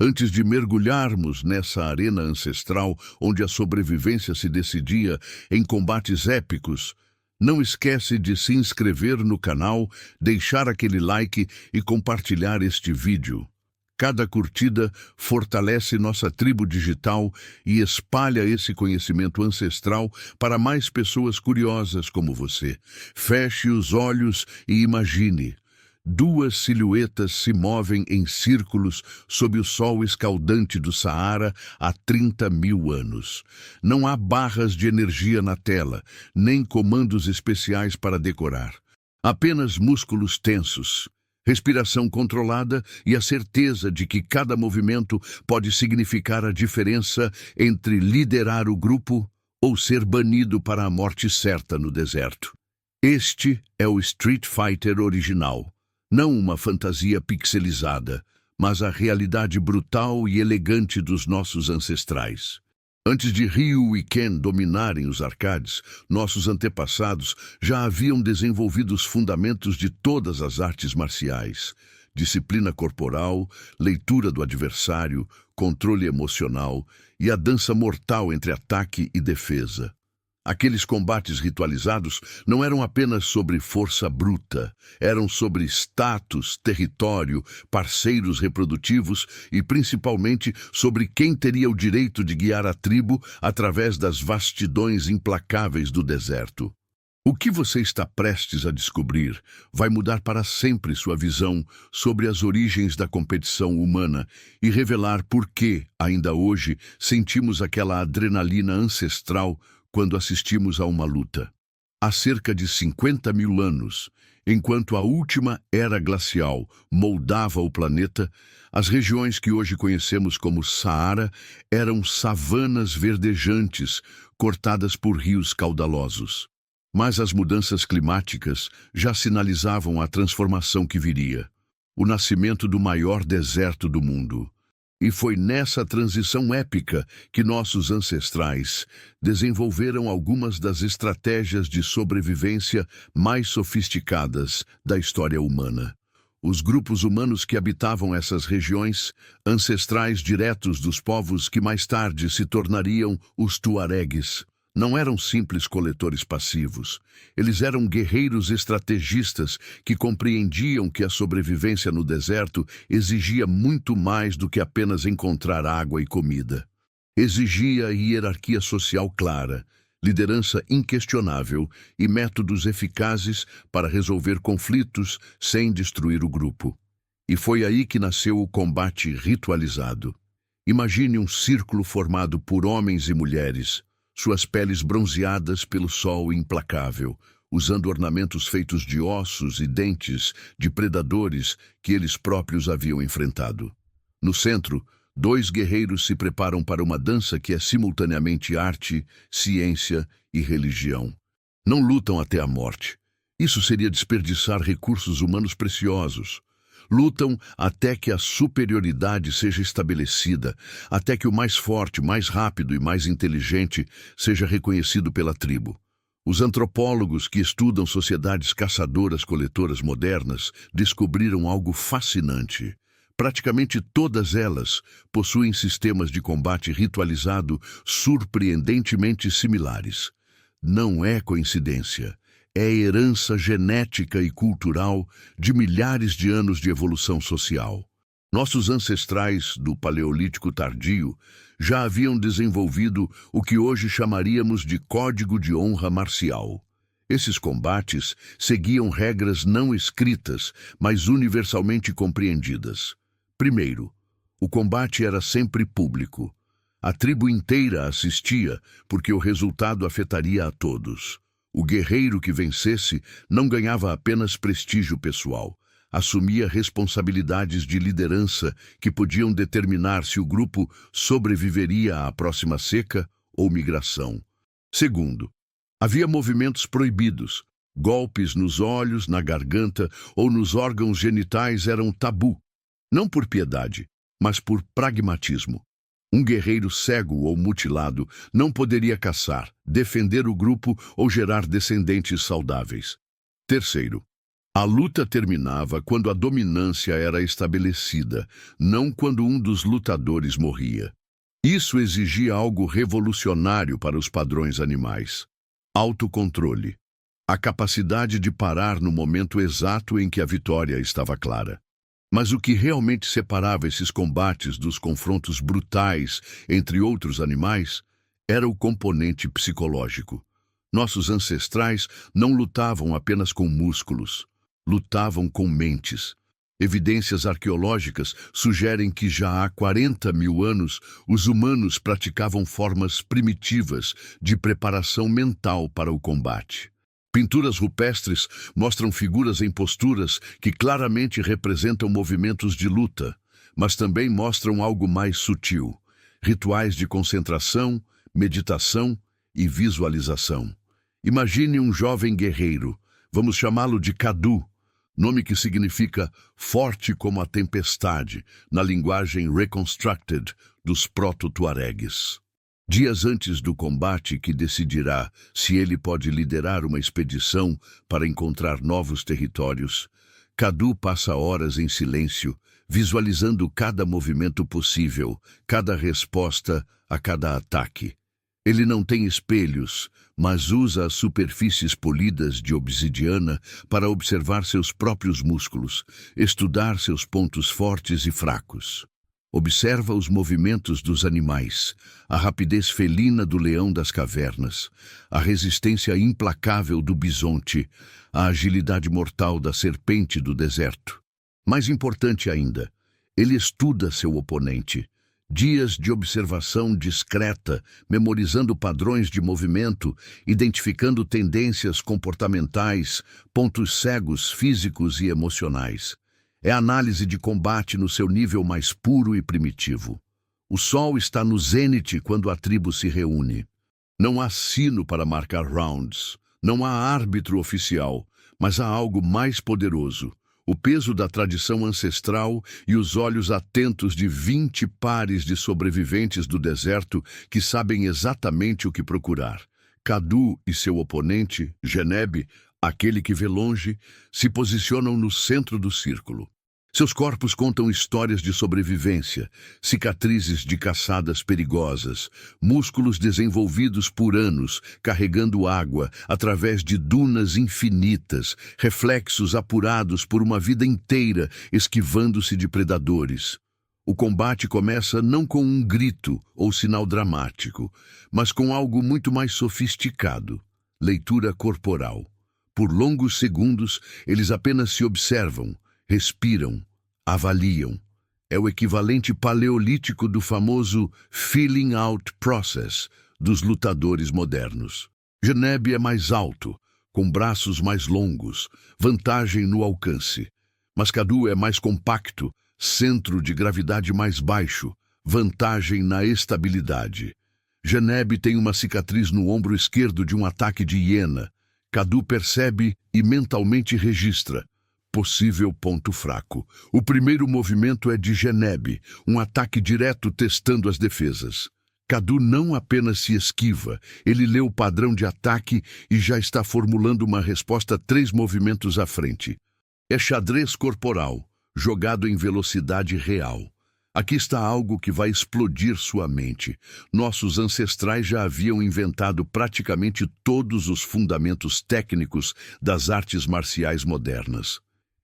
Antes de mergulharmos nessa arena ancestral onde a sobrevivência se decidia em combates épicos, não esquece de se inscrever no canal, deixar aquele like e compartilhar este vídeo. Cada curtida fortalece nossa tribo digital e espalha esse conhecimento ancestral para mais pessoas curiosas como você. Feche os olhos e imagine. Duas silhuetas se movem em círculos sob o sol escaldante do Saara há 30.000 anos. Não há barras de energia na tela, nem comandos especiais para decorar. Apenas músculos tensos, respiração controlada e a certeza de que cada movimento pode significar a diferença entre liderar o grupo ou ser banido para a morte certa no deserto. Este é o Street Fighter original. Não uma fantasia pixelizada, mas a realidade brutal e elegante dos nossos ancestrais. Antes de Ryu e Ken dominarem os arcades, nossos antepassados já haviam desenvolvido os fundamentos de todas as artes marciais: disciplina corporal, leitura do adversário, controle emocional e a dança mortal entre ataque e defesa. Aqueles combates ritualizados não eram apenas sobre força bruta, eram sobre status, território, parceiros reprodutivos e principalmente sobre quem teria o direito de guiar a tribo através das vastidões implacáveis do deserto. O que você está prestes a descobrir vai mudar para sempre sua visão sobre as origens da competição humana e revelar por que, ainda hoje, sentimos aquela adrenalina ancestral quando assistimos a uma luta. Há cerca de 50.000 anos, enquanto a última era glacial moldava o planeta, as regiões que hoje conhecemos como Saara eram savanas verdejantes, cortadas por rios caudalosos. Mas as mudanças climáticas já sinalizavam a transformação que viria, o nascimento do maior deserto do mundo. E foi nessa transição épica que nossos ancestrais desenvolveram algumas das estratégias de sobrevivência mais sofisticadas da história humana. Os grupos humanos que habitavam essas regiões, ancestrais diretos dos povos que mais tarde se tornariam os tuaregues, não eram simples coletores passivos. Eles eram guerreiros estrategistas que compreendiam que a sobrevivência no deserto exigia muito mais do que apenas encontrar água e comida. Exigia hierarquia social clara, liderança inquestionável e métodos eficazes para resolver conflitos sem destruir o grupo. E foi aí que nasceu o combate ritualizado. Imagine um círculo formado por homens e mulheres, suas peles bronzeadas pelo sol implacável, usando ornamentos feitos de ossos e dentes de predadores que eles próprios haviam enfrentado. No centro, dois guerreiros se preparam para uma dança que é simultaneamente arte, ciência e religião. Não lutam até a morte. Isso seria desperdiçar recursos humanos preciosos. Lutam até que a superioridade seja estabelecida, até que o mais forte, mais rápido e mais inteligente seja reconhecido pela tribo. Os antropólogos que estudam sociedades caçadoras-coletoras modernas descobriram algo fascinante. Praticamente todas elas possuem sistemas de combate ritualizado surpreendentemente similares. Não é coincidência. É herança genética e cultural de milhares de anos de evolução social. Nossos ancestrais do Paleolítico Tardio já haviam desenvolvido o que hoje chamaríamos de código de honra marcial. Esses combates seguiam regras não escritas, mas universalmente compreendidas. Primeiro, o combate era sempre público. A tribo inteira assistia, porque o resultado afetaria a todos. O guerreiro que vencesse não ganhava apenas prestígio pessoal, assumia responsabilidades de liderança que podiam determinar se o grupo sobreviveria à próxima seca ou migração. Segundo, havia movimentos proibidos. Golpes nos olhos, na garganta ou nos órgãos genitais eram tabu, não por piedade, mas por pragmatismo. Um guerreiro cego ou mutilado não poderia caçar, defender o grupo ou gerar descendentes saudáveis. Terceiro, A luta terminava quando a dominância era estabelecida, não quando um dos lutadores morria. Isso exigia algo revolucionário para os padrões animais: autocontrole. A capacidade de parar no momento exato em que a vitória estava clara. Mas o que realmente separava esses combates dos confrontos brutais entre outros animais era o componente psicológico. Nossos ancestrais não lutavam apenas com músculos, lutavam com mentes. Evidências arqueológicas sugerem que já há 40 mil anos os humanos praticavam formas primitivas de preparação mental para o combate. Pinturas rupestres mostram figuras em posturas que claramente representam movimentos de luta, mas também mostram algo mais sutil: rituais de concentração, meditação e visualização. Imagine um jovem guerreiro, vamos chamá-lo de Kadu, nome que significa forte como a tempestade, na linguagem reconstructed dos proto-tuaregues. Dias antes do combate que decidirá se ele pode liderar uma expedição para encontrar novos territórios, Kadu passa horas em silêncio, visualizando cada movimento possível, cada resposta a cada ataque. Ele não tem espelhos, mas usa as superfícies polidas de obsidiana para observar seus próprios músculos, estudar seus pontos fortes e fracos. Observa os movimentos dos animais, a rapidez felina do leão das cavernas, a resistência implacável do bisonte, a agilidade mortal da serpente do deserto. Mais importante ainda, ele estuda seu oponente. Dias de observação discreta, memorizando padrões de movimento, identificando tendências comportamentais, pontos cegos físicos e emocionais. É análise de combate no seu nível mais puro e primitivo. O sol está no zênite quando a tribo se reúne. Não há sino para marcar rounds. Não há árbitro oficial, mas há algo mais poderoso: o peso da tradição ancestral e os olhos atentos de 20 pares de sobreviventes do deserto que sabem exatamente o que procurar. Kadu e seu oponente, Geneb, aquele que vê longe, se posicionam no centro do círculo. Seus corpos contam histórias de sobrevivência, cicatrizes de caçadas perigosas, músculos desenvolvidos por anos, carregando água através de dunas infinitas, reflexos apurados por uma vida inteira, esquivando-se de predadores. O combate começa não com um grito ou sinal dramático, mas com algo muito mais sofisticado: leitura corporal. Por longos segundos, eles apenas se observam, respiram, avaliam. É o equivalente paleolítico do famoso feeling out process dos lutadores modernos. Geneb é mais alto, com braços mais longos, vantagem no alcance. Mas Kadu é mais compacto, centro de gravidade mais baixo, vantagem na estabilidade. Geneb tem uma cicatriz no ombro esquerdo de um ataque de hiena. Kadu percebe e mentalmente registra: possível ponto fraco. O primeiro movimento é de Geneb, um ataque direto testando as defesas. Kadu não apenas se esquiva, ele lê o padrão de ataque e já está formulando uma resposta 3 movimentos à frente. É xadrez corporal, jogado em velocidade real. Aqui está algo que vai explodir sua mente. Nossos ancestrais já haviam inventado praticamente todos os fundamentos técnicos das artes marciais modernas.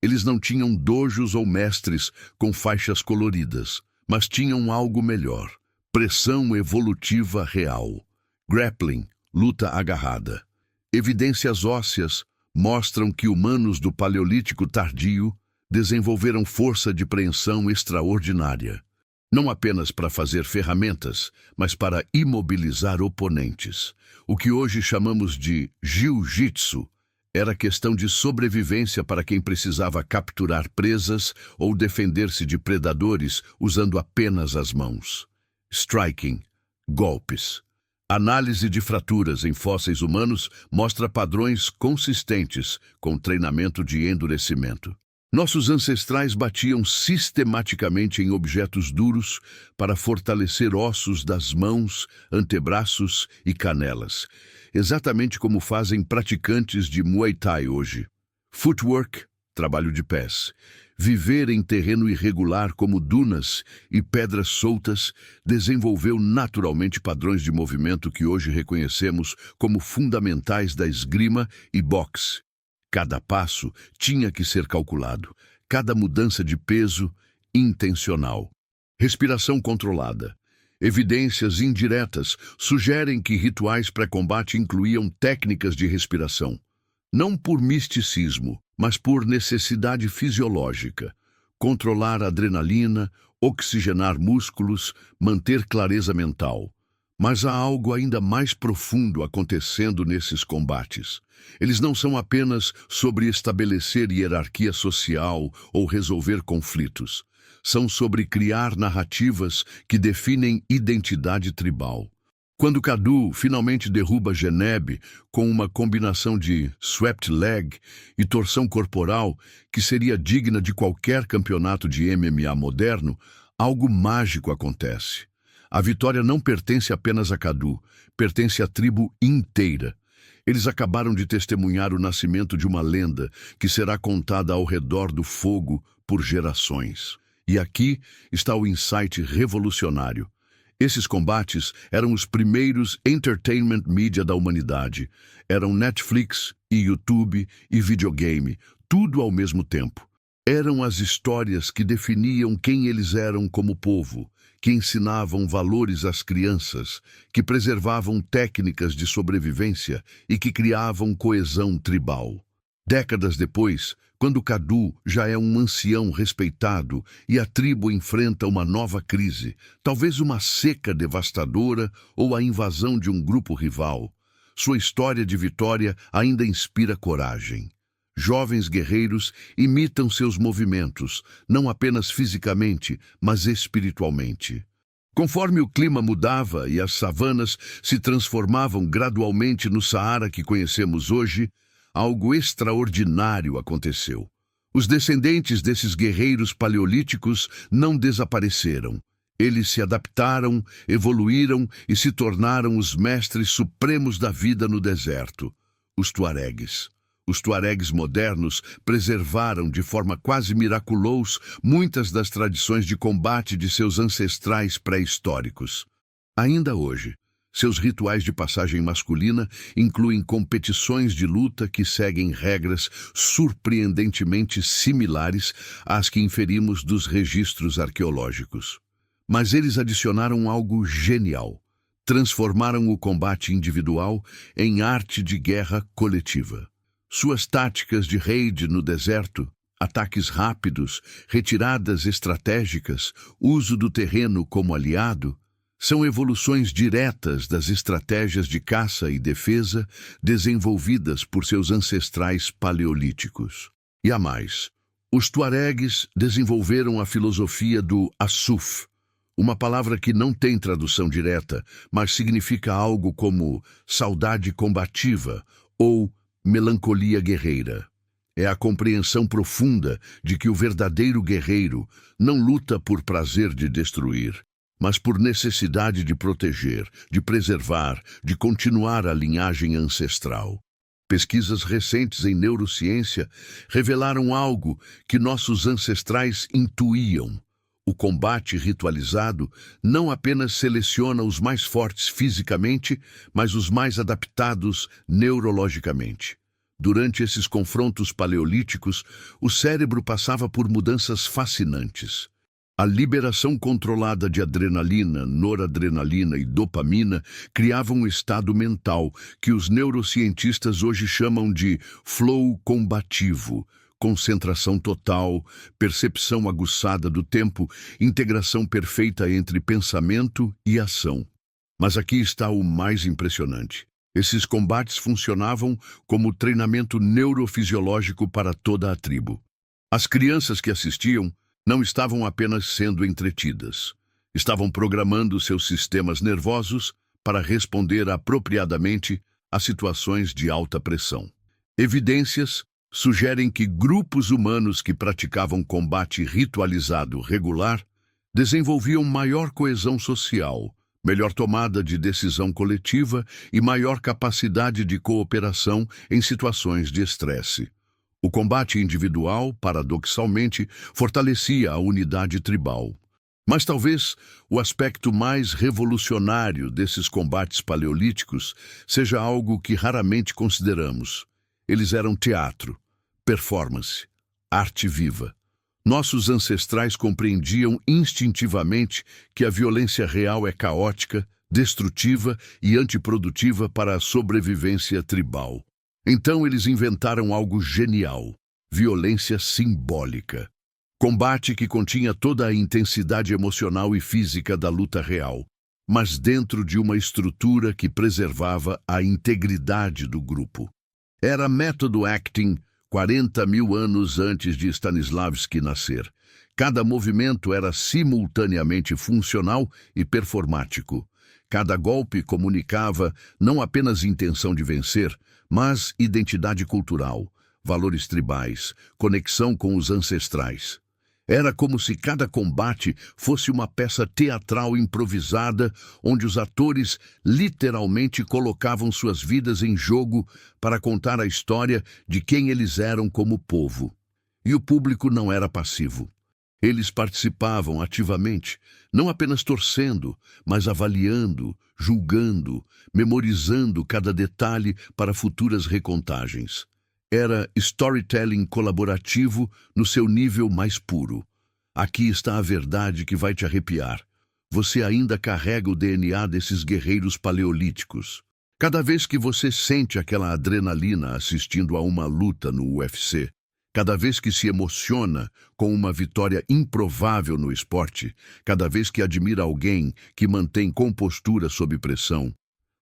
Eles não tinham dojos ou mestres com faixas coloridas, mas tinham algo melhor: pressão evolutiva real. Grappling, luta agarrada. Evidências ósseas mostram que humanos do Paleolítico tardio desenvolveram força de preensão extraordinária, não apenas para fazer ferramentas, mas para imobilizar oponentes. O que hoje chamamos de jiu-jitsu era questão de sobrevivência para quem precisava capturar presas ou defender-se de predadores usando apenas as mãos. Striking, golpes. Análise de fraturas em fósseis humanos mostra padrões consistentes com treinamento de endurecimento. Nossos ancestrais batiam sistematicamente em objetos duros para fortalecer ossos das mãos, antebraços e canelas, exatamente como fazem praticantes de Muay Thai hoje. Footwork, trabalho de pés. Viver em terreno irregular como dunas e pedras soltas desenvolveu naturalmente padrões de movimento que hoje reconhecemos como fundamentais da esgrima e boxe. Cada passo tinha que ser calculado, cada mudança de peso intencional. Respiração controlada. Evidências indiretas sugerem que rituais pré-combate incluíam técnicas de respiração, não por misticismo, mas por necessidade fisiológica. Controlar a adrenalina, oxigenar músculos, manter clareza mental. Mas há algo ainda mais profundo acontecendo nesses combates. Eles não são apenas sobre estabelecer hierarquia social ou resolver conflitos. São sobre criar narrativas que definem identidade tribal. Quando Kadu finalmente derruba Geneb com uma combinação de swept leg e torção corporal que seria digna de qualquer campeonato de MMA moderno, algo mágico acontece. A vitória não pertence apenas a Kadu, pertence à tribo inteira. Eles acabaram de testemunhar o nascimento de uma lenda que será contada ao redor do fogo por gerações. E aqui está o insight revolucionário. Esses combates eram os primeiros entertainment media da humanidade. Eram Netflix e YouTube e videogame, tudo ao mesmo tempo. Eram as histórias que definiam quem eles eram como povo, que ensinavam valores às crianças, que preservavam técnicas de sobrevivência e que criavam coesão tribal. Décadas depois, quando Kadu já é um ancião respeitado e a tribo enfrenta uma nova crise, talvez uma seca devastadora ou a invasão de um grupo rival, sua história de vitória ainda inspira coragem. Jovens guerreiros imitam seus movimentos, não apenas fisicamente, mas espiritualmente. Conforme o clima mudava e as savanas se transformavam gradualmente no Saara que conhecemos hoje, algo extraordinário aconteceu. Os descendentes desses guerreiros paleolíticos não desapareceram. Eles se adaptaram, evoluíram e se tornaram os mestres supremos da vida no deserto, os tuaregues. Os tuaregues modernos preservaram de forma quase miraculosa muitas das tradições de combate de seus ancestrais pré-históricos. Ainda hoje, seus rituais de passagem masculina incluem competições de luta que seguem regras surpreendentemente similares às que inferimos dos registros arqueológicos. Mas eles adicionaram algo genial. Transformaram o combate individual em arte de guerra coletiva. Suas táticas de raid no deserto, ataques rápidos, retiradas estratégicas, uso do terreno como aliado, são evoluções diretas das estratégias de caça e defesa desenvolvidas por seus ancestrais paleolíticos. E há mais. Os tuaregues desenvolveram a filosofia do Asuf, uma palavra que não tem tradução direta, mas significa algo como saudade combativa ou melancolia guerreira. É a compreensão profunda de que o verdadeiro guerreiro não luta por prazer de destruir, mas por necessidade de proteger, de preservar, de continuar a linhagem ancestral. Pesquisas recentes em neurociência revelaram algo que nossos ancestrais intuíam. O combate ritualizado não apenas seleciona os mais fortes fisicamente, mas os mais adaptados neurologicamente. Durante esses confrontos paleolíticos, o cérebro passava por mudanças fascinantes. A liberação controlada de adrenalina, noradrenalina e dopamina criava um estado mental que os neurocientistas hoje chamam de flow combativo, concentração total, percepção aguçada do tempo, integração perfeita entre pensamento e ação. Mas aqui está o mais impressionante. Esses combates funcionavam como treinamento neurofisiológico para toda a tribo. As crianças que assistiam não estavam apenas sendo entretidas. Estavam programando seus sistemas nervosos para responder apropriadamente a situações de alta pressão. Evidências sugerem que grupos humanos que praticavam combate ritualizado regular desenvolviam maior coesão social, melhor tomada de decisão coletiva e maior capacidade de cooperação em situações de estresse. O combate individual, paradoxalmente, fortalecia a unidade tribal. Mas talvez o aspecto mais revolucionário desses combates paleolíticos seja algo que raramente consideramos. Eles eram teatro, performance, arte viva. Nossos ancestrais compreendiam instintivamente que a violência real é caótica, destrutiva e antiprodutiva para a sobrevivência tribal. Então eles inventaram algo genial: violência simbólica. Combate que continha toda a intensidade emocional e física da luta real, mas dentro de uma estrutura que preservava a integridade do grupo. Era método acting 40 mil anos antes de Stanislavski nascer. Cada movimento era simultaneamente funcional e performático. Cada golpe comunicava não apenas intenção de vencer, mas identidade cultural, valores tribais, conexão com os ancestrais. Era como se cada combate fosse uma peça teatral improvisada, onde os atores literalmente colocavam suas vidas em jogo para contar a história de quem eles eram como povo. E o público não era passivo. Eles participavam ativamente, não apenas torcendo, mas avaliando, julgando, memorizando cada detalhe para futuras recontagens. Era storytelling colaborativo no seu nível mais puro. Aqui está a verdade que vai te arrepiar. Você ainda carrega o DNA desses guerreiros paleolíticos. Cada vez que você sente aquela adrenalina assistindo a uma luta no UFC, cada vez que se emociona com uma vitória improvável no esporte, cada vez que admira alguém que mantém compostura sob pressão,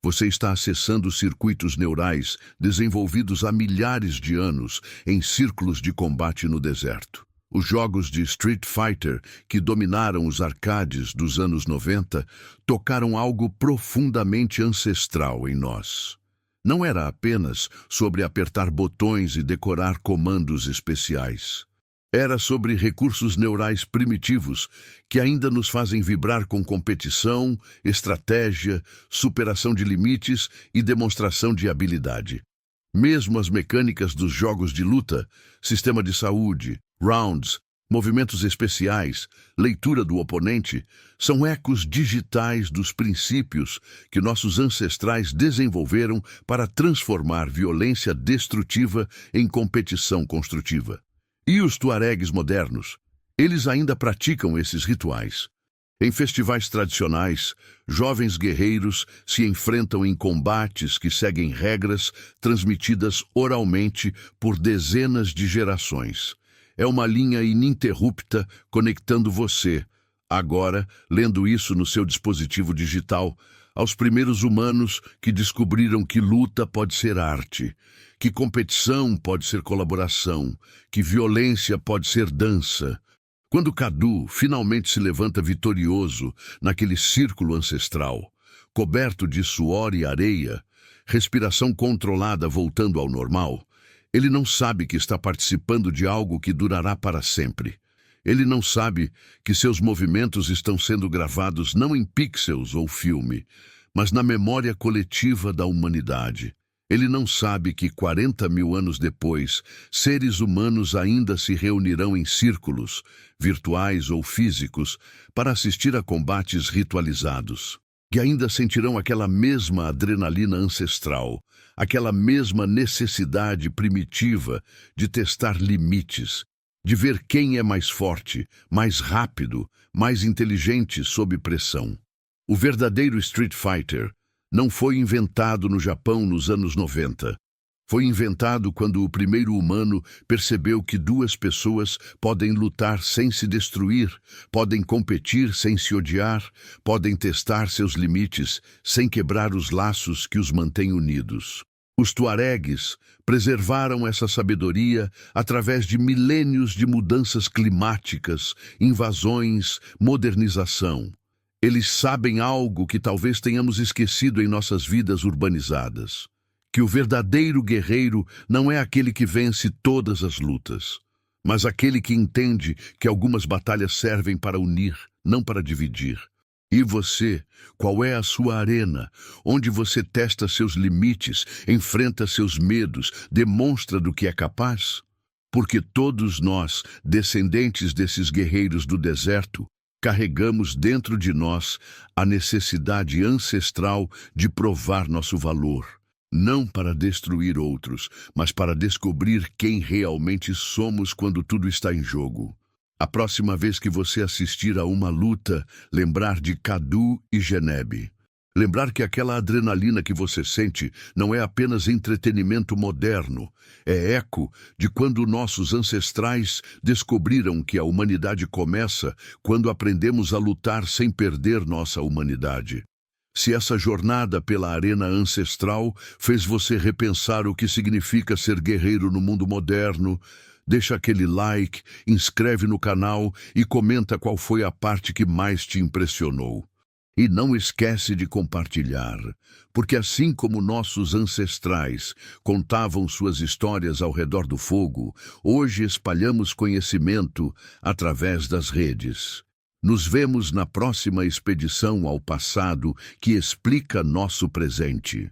você está acessando circuitos neurais desenvolvidos há milhares de anos em círculos de combate no deserto. Os jogos de Street Fighter, que dominaram os arcades dos anos 90, tocaram algo profundamente ancestral em nós. Não era apenas sobre apertar botões e decorar comandos especiais. Era sobre recursos neurais primitivos que ainda nos fazem vibrar com competição, estratégia, superação de limites e demonstração de habilidade. Mesmo as mecânicas dos jogos de luta, sistema de saúde, rounds, movimentos especiais, leitura do oponente, são ecos digitais dos princípios que nossos ancestrais desenvolveram para transformar violência destrutiva em competição construtiva. E os tuaregues modernos? Eles ainda praticam esses rituais. Em festivais tradicionais, jovens guerreiros se enfrentam em combates que seguem regras transmitidas oralmente por dezenas de gerações. É uma linha ininterrupta conectando você, agora, lendo isso no seu dispositivo digital, aos primeiros humanos que descobriram que luta pode ser arte, que competição pode ser colaboração, que violência pode ser dança. Quando Cadu finalmente se levanta vitorioso naquele círculo ancestral, coberto de suor e areia, respiração controlada voltando ao normal, ele não sabe que está participando de algo que durará para sempre. Ele não sabe que seus movimentos estão sendo gravados não em pixels ou filme, mas na memória coletiva da humanidade. Ele não sabe que 40 mil anos depois, seres humanos ainda se reunirão em círculos, virtuais ou físicos, para assistir a combates ritualizados. Que ainda sentirão aquela mesma adrenalina ancestral, aquela mesma necessidade primitiva de testar limites, de ver quem é mais forte, mais rápido, mais inteligente sob pressão. O verdadeiro Street Fighter não foi inventado no Japão nos anos 90. Foi inventado quando o primeiro humano percebeu que duas pessoas podem lutar sem se destruir, podem competir sem se odiar, podem testar seus limites sem quebrar os laços que os mantêm unidos. Os tuaregues preservaram essa sabedoria através de milênios de mudanças climáticas, invasões, modernização. Eles sabem algo que talvez tenhamos esquecido em nossas vidas urbanizadas. Que o verdadeiro guerreiro não é aquele que vence todas as lutas, mas aquele que entende que algumas batalhas servem para unir, não para dividir. E você, qual é a sua arena, onde você testa seus limites, enfrenta seus medos, demonstra do que é capaz? Porque todos nós, descendentes desses guerreiros do deserto, carregamos dentro de nós a necessidade ancestral de provar nosso valor, não para destruir outros, mas para descobrir quem realmente somos quando tudo está em jogo. A próxima vez que você assistir a uma luta, lembrar de Cadu e Genebe. Lembrar que aquela adrenalina que você sente não é apenas entretenimento moderno, é eco de quando nossos ancestrais descobriram que a humanidade começa quando aprendemos a lutar sem perder nossa humanidade. Se essa jornada pela arena ancestral fez você repensar o que significa ser guerreiro no mundo moderno, deixa aquele like, inscreve no canal e comenta qual foi a parte que mais te impressionou. E não esquece de compartilhar, porque assim como nossos ancestrais contavam suas histórias ao redor do fogo, hoje espalhamos conhecimento através das redes. Nos vemos na próxima expedição ao passado que explica nosso presente.